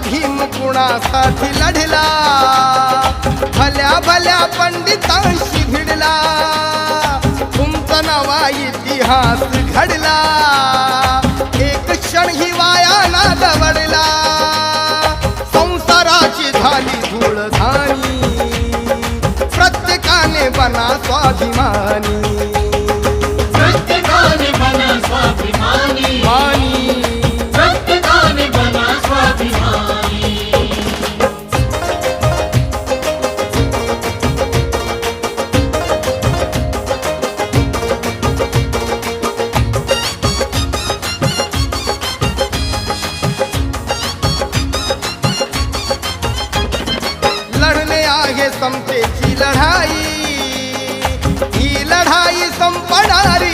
भीम कुणासाठी लढला, भल्या भल्या पंडितांशी भिडला, तुमचा नवा इतिहास घडला, एक क्षण ही वाया ना दवडला, संसाराची झाली धूळधाणी, प्रत्येकाने बना स्वाभिमानी, प्रत्येकाने बना स्वाभिमानी, मानी प्रत्येकाने बना स्वाभिमानी। लढणे आहे समतेची लढाई, ही लढाई संपणारी